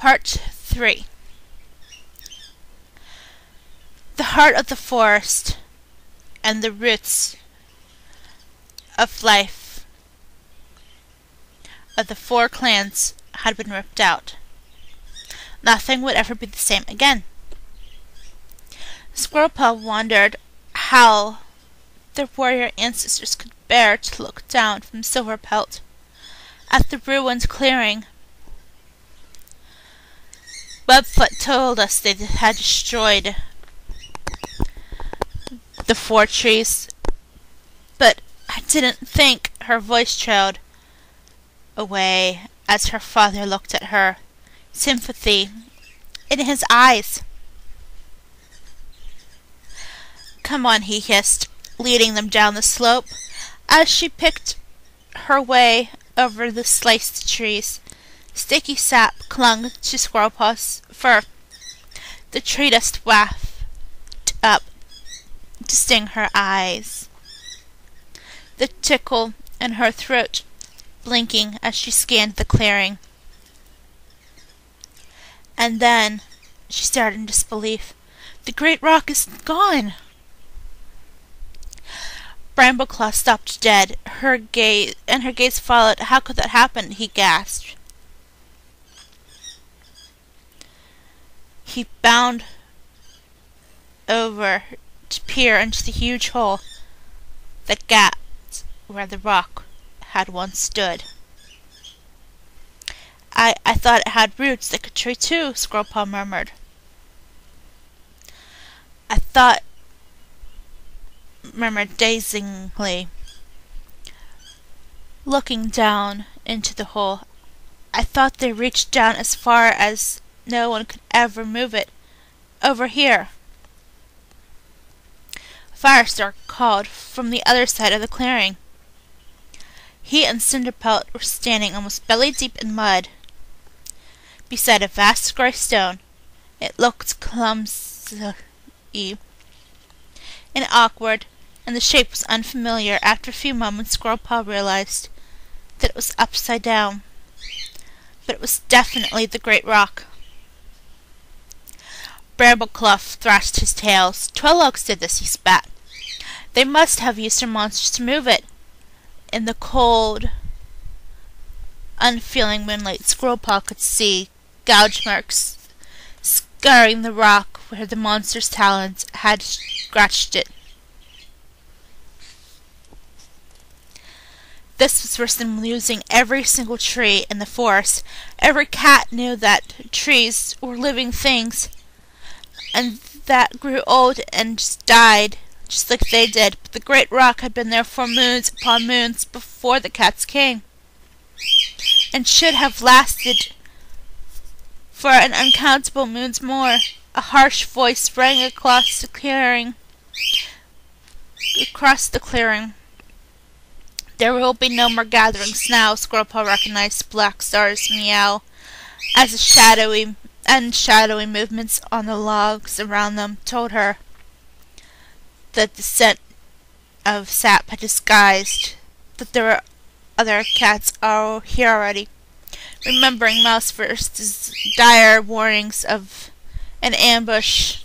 Part 3. The heart of the forest and the roots of life of the 4 clans had been ripped out. Nothing would ever be the same again. Squirrelpaw wondered how their warrior ancestors could bear to look down from Silverpelt at the ruined clearing. Webfoot told us they had destroyed the 4 trees, but I didn't think. Her voice trailed away as her father looked at her, sympathy in his eyes. "Come on," he hissed, leading them down the slope. As she picked her way over the sliced trees, sticky sap clung to Squirrelpaw's fur. The tree dust wafted up to sting her eyes, the tickle in her throat blinking as she scanned the clearing. And then she stared in disbelief. The great rock is gone! Brambleclaw stopped dead. Her gaze followed. "How could that happen?" he gasped. He bounded over to peer into the huge hole that gaped where the rock had once stood. I thought it had roots that could tree too," Squirrelpaw murmured. "I thought," murmured dazingly, looking down into the hole, "I thought they reached down as far as no one could ever move it. Over here." Firestar called from the other side of the clearing. He and Cinderpelt were standing almost belly deep in mud beside a vast grey stone. It looked clumsy and awkward, and the shape was unfamiliar. After a few moments, Squirrelpaw realized that it was upside down, but it was definitely the great rock. Brambleclaw thrashed his tails. "Twellocs did this," he spat. "They must have used their monsters to move it." In the cold, unfeeling moonlight, Squirrelpaw could see gouge marks scarring the rock where the monster's talons had scratched it. This was worse than losing every single tree in the forest. Every cat knew that trees were living things, and that grew old and died just like they did. But the great rock had been there for moons upon moons before the cats came, and should have lasted for an uncountable moons more. A harsh voice rang across the clearing. "There will be no more gatherings now." Squirrelpaw recognized Blackstar's meow as the shadowy movements on the logs around them told her that the scent of sap had disguised that there were other cats here already. Remembering Mouseburst's dire warnings of an ambush,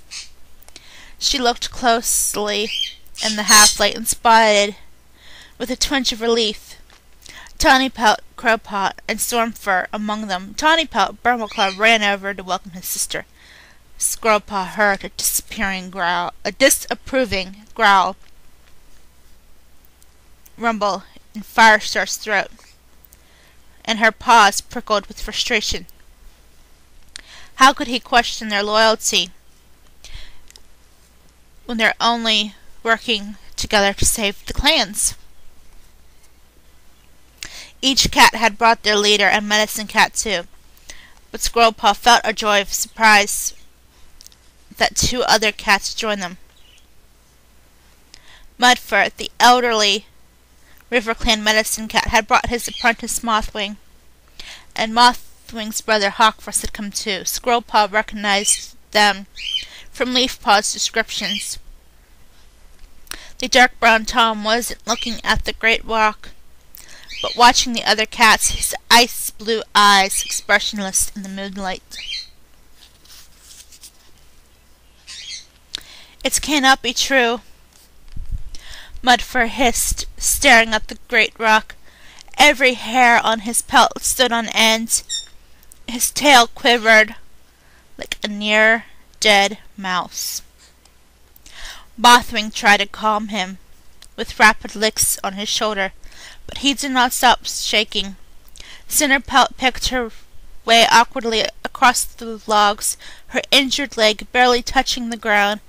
she looked closely in the half-light and spotted, with a twinge of relief, Tawnypelt, Crowpaw, and Stormfur among them. Tawnypelt, Brambleclaw ran over to welcome his sister. Squirrelpaw heard a disapproving growl rumble in Firestar's throat, and her paws prickled with frustration. How could he question their loyalty when they're only working together to save the clans? Each cat had brought their leader and medicine cat too, but Squirrelpaw felt a joy of surprise that 2 other cats joined them. Mudfur, the elderly RiverClan medicine cat, had brought his apprentice Mothwing, and Mothwing's brother Hawkfrost had come too. Squirrelpaw recognized them from Leafpaw's descriptions. The dark brown Tom wasn't looking at the great rock, but watching the other cats, his ice-blue eyes expressionless in the moonlight. "It cannot be true," Mudfur hissed, staring at the great rock. Every hair on his pelt stood on end. His tail quivered like a near-dead mouse. Bothwing tried to calm him with rapid licks on his shoulder, but he did not stop shaking. Cinderpelt picked her way awkwardly across the logs, her injured leg barely touching the ground,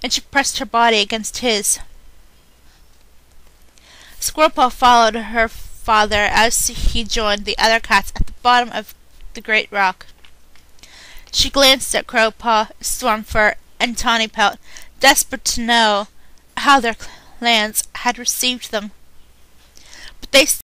and she pressed her body against his. Squirrelpaw followed her father as he joined the other cats at the bottom of the great rock. She glanced at Crowpaw, Stormfur, and Tawnypelt, desperate to know how their clans had received them. But they